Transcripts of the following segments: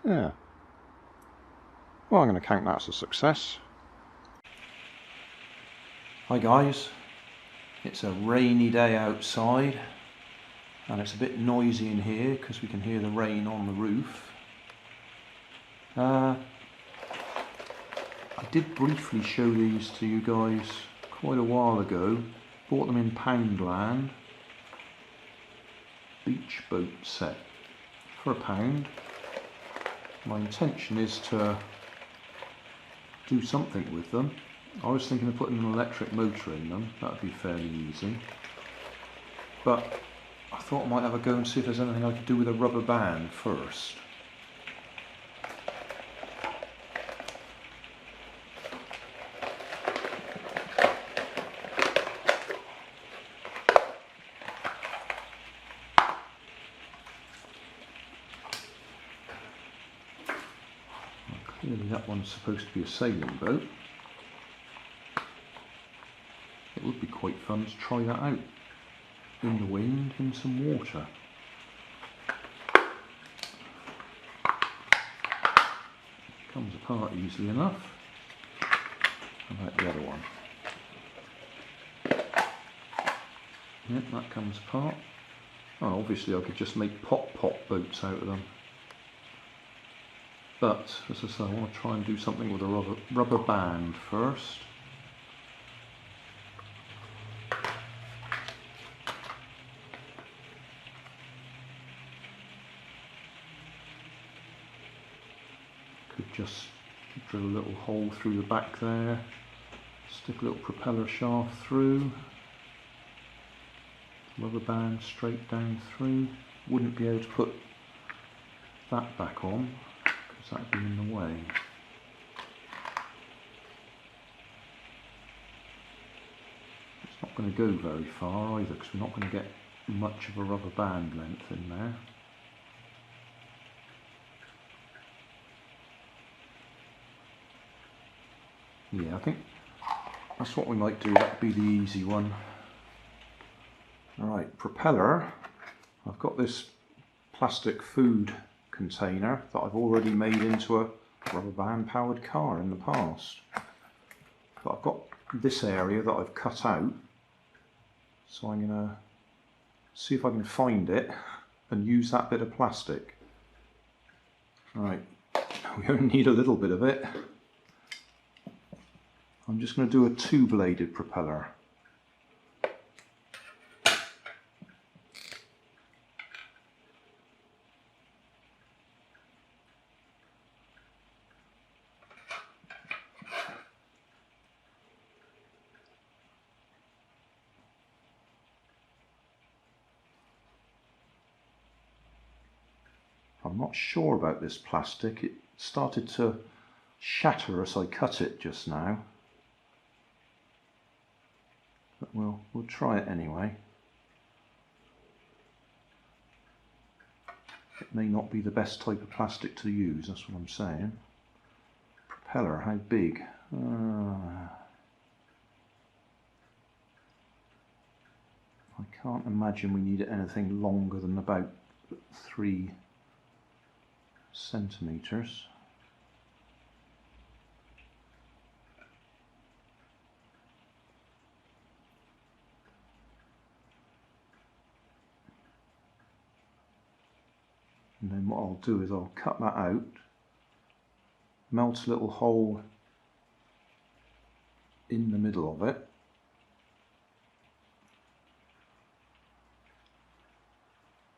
Yeah. Well, I'm going to count that as a success. Hi guys, it's a rainy day outside and it's a bit noisy in here because we can hear the rain on the roof. I did briefly show these to you guys quite a while ago. Bought them in Poundland. Beach boat set for £1. My intention is to do something with them. I was thinking of putting an electric motor in them, that would be fairly easy. But I thought I might have a go and see if there's anything I could do with a rubber band first. Clearly that one's supposed to be a sailing boat. It would be quite fun to try that out in the wind in some water. Comes apart easily enough. How about the other one? Yep, that comes apart. Oh, obviously I could just make pop boats out of them. But, as I say, I want to try and do something with a rubber band first. Could just drill a little hole through the back there, stick a little propeller shaft through, rubber band straight down through. Wouldn't be able to put that back on because that would be in the way. It's not going to go very far either because we're not going to get much of a rubber band length in there. Yeah, I think that's what we might do. That would be the easy one. Alright, propeller. I've got this plastic food container that I've already made into a rubber band powered car in the past. But I've got this area that I've cut out, so I'm going to see if I can find it and use that bit of plastic. Right, we only need a little bit of it. I'm just going to do a two-bladed propeller. I'm not sure about this plastic. It started to shatter as I cut it just now. But we'll try it anyway. It may not be the best type of plastic to use, that's what I'm saying. Propeller, how big? I can't imagine we need anything longer than about 3 centimetres. And then what I'll do is I'll cut that out, melt a little hole in the middle of it,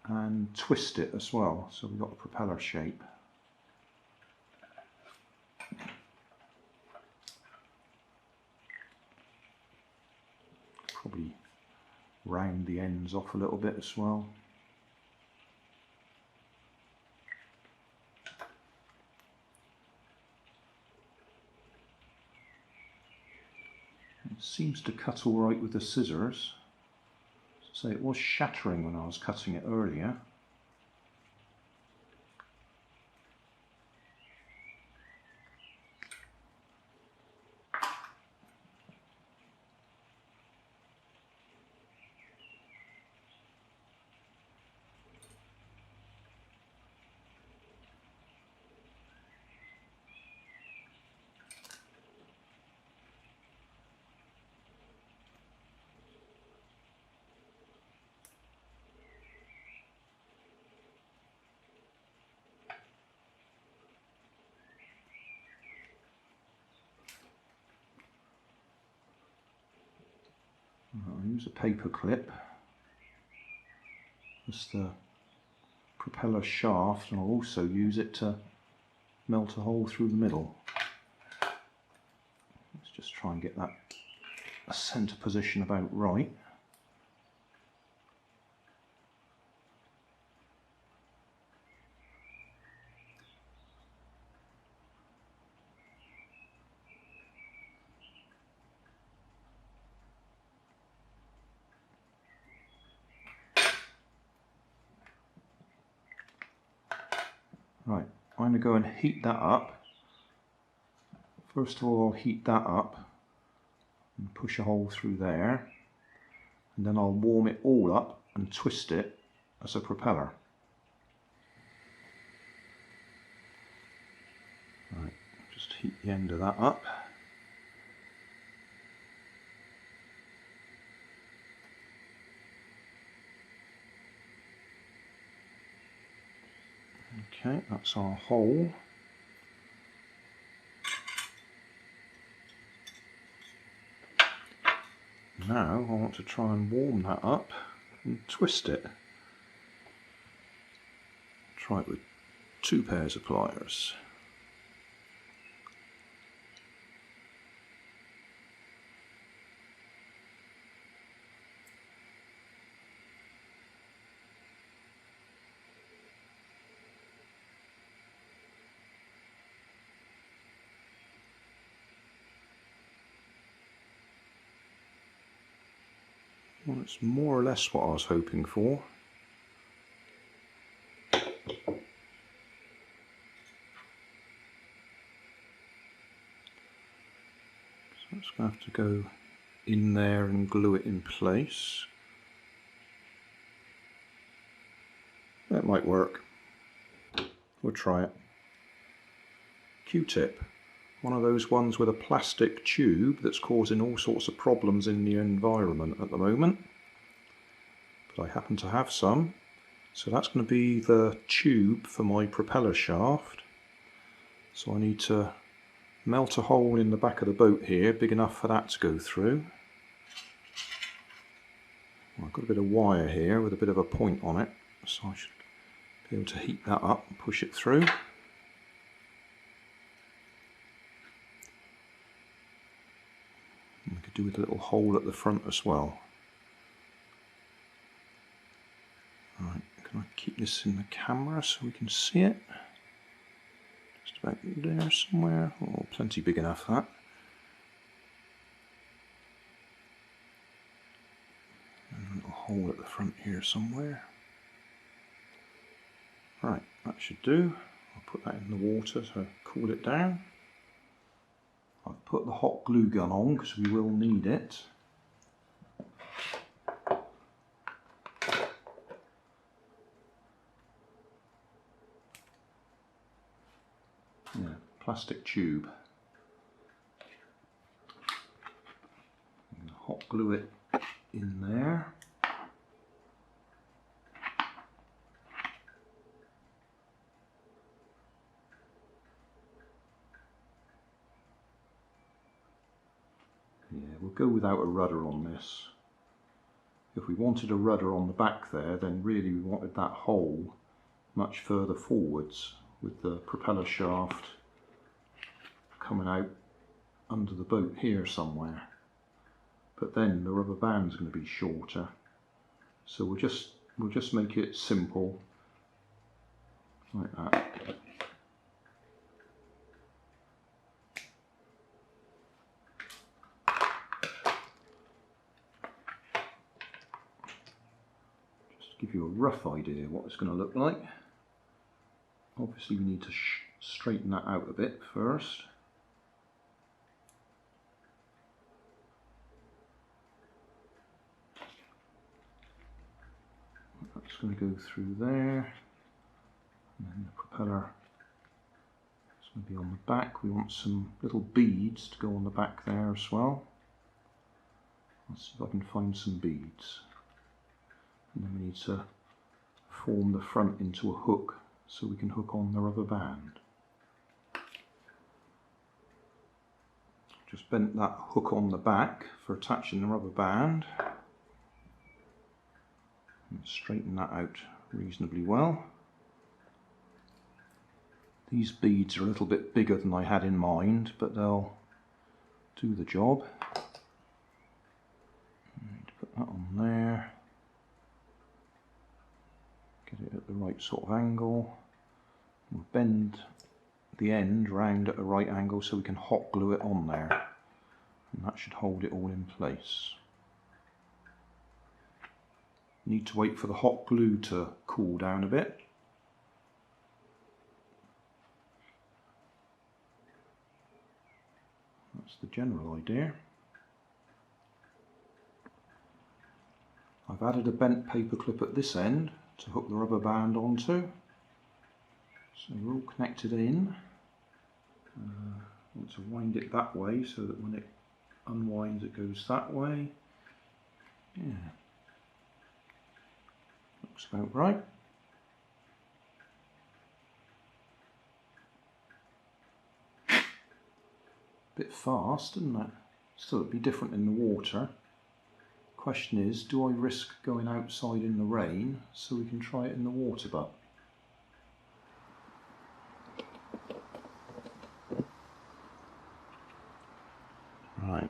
and twist it as well, so we've got a propeller shape. Probably round the ends off a little bit as well. It seems to cut all right with the scissors. So it was shattering when I was cutting it earlier. use a paper clip as the propeller shaft, and I'll also use it to melt a hole through the middle. Let's just try and get that centre position about right. Right, I'm going to go and heat that up. First of all, I'll heat that up and push a hole through there, and then I'll warm it all up and twist it as a propeller. Right, just heat the end of that up. Okay, that's our hole. Now I want to try and warm that up and twist it. Try it with 2 pairs of pliers. Well, it's more or less what I was hoping for. So it's going to have to go in there and glue it in place. That might work. We'll try it. Q-tip. One of those ones with a plastic tube that's causing all sorts of problems in the environment at the moment. But I happen to have some. So that's going to be the tube for my propeller shaft. So I need to melt a hole in the back of the boat here, big enough for that to go through. I've got a bit of wire here with a bit of a point on it, so I should be able to heat that up and push it through. And we could do with a little hole at the front as well. Right, can I keep this in the camera so we can see it? Just about there somewhere. Oh, plenty big enough for that. And a little hole at the front here somewhere. Right, that should do. I'll put that in the water to cool it down. I've put the hot glue gun on because we will need it. Yeah, plastic tube. I'm going to hot glue it in there. Yeah, we'll go without a rudder on this. If we wanted a rudder on the back there, then really we wanted that hole much further forwards, with the propeller shaft coming out under the boat here somewhere. But then the rubber band's going to be shorter, so we'll just make it simple like that. Just to give you a rough idea what it's going to look like. Obviously we need to straighten that out a bit first. That's going to go through there, and then the propeller is going to be on the back. We want some little beads to go on the back there as well. Let's see if I can find some beads. And then we need to form the front into a hook so we can hook on the rubber band. Just bent that hook on the back for attaching the rubber band. and straighten that out reasonably well. These beads are a little bit bigger than I had in mind, but they'll do the job. And put that on there. Get it at the right sort of angle. We'll bend the end round at a right angle so we can hot glue it on there. And that should hold it all in place. Need to wait for the hot glue to cool down a bit. That's the general idea. I've added a bent paper clip at this end to hook the rubber band onto. So we're all connected in. I want to wind it that way so that when it unwinds it goes that way. Yeah. Looks about right. Bit fast, isn't it? Still, it'd be different in the water. Question is, do I risk going outside in the rain so we can try it in the water butt? Right.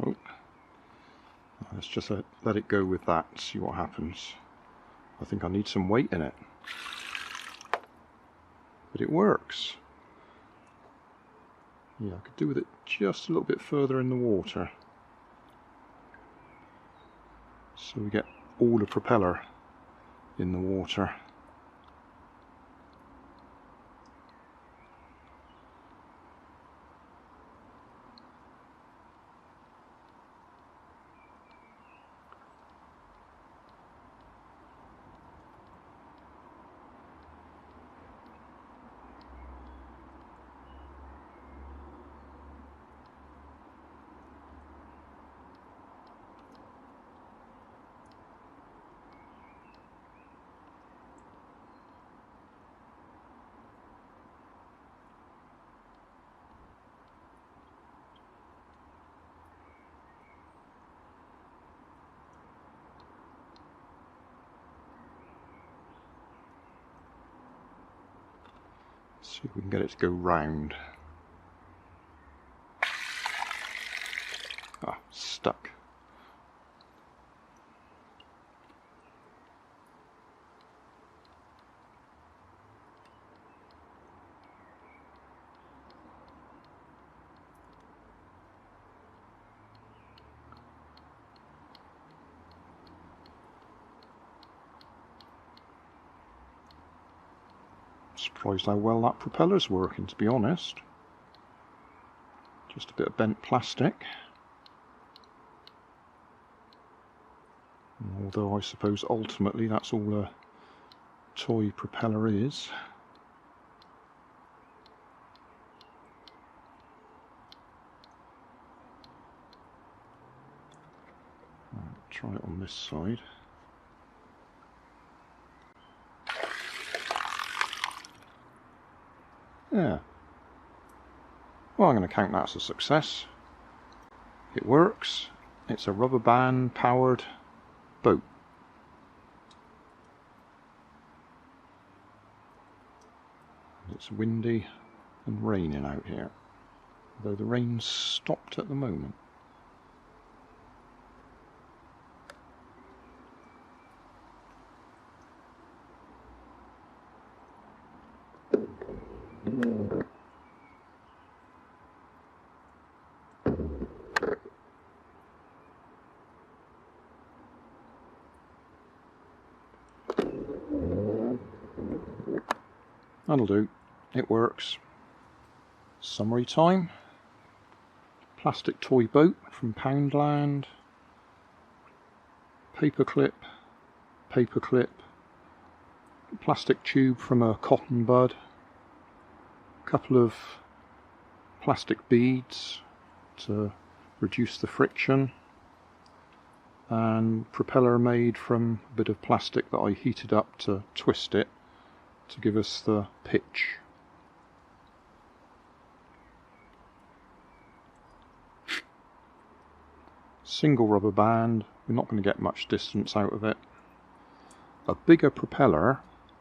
Oh, let's just let it go with that, see what happens. I think I need some weight in it. But it works. Yeah, I could do with it just a little bit further in the water. So we get all the propeller in the water. See if we can get it to go round. Ah, stuck. Surprised how well that propeller's working, to be honest. Just a bit of bent plastic. Although I suppose ultimately that's all a toy propeller is. Right, try it on this side. Yeah. Well, I'm going to count that as a success. It works. It's a rubber band powered boat. It's windy and raining out here, though the rain's stopped at the moment. That'll do. It works. Summary time. Plastic toy boat from Poundland. Paperclip paper clip, plastic tube from a cotton bud, a couple of plastic beads to reduce the friction, and propeller made from a bit of plastic that I heated up to twist it to give us the pitch. Single rubber band, we're not going to get much distance out of it. A bigger propeller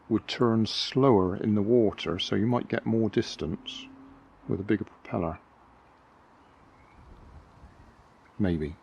would turn slower in the water, so you might get more distance with a bigger propeller. Maybe.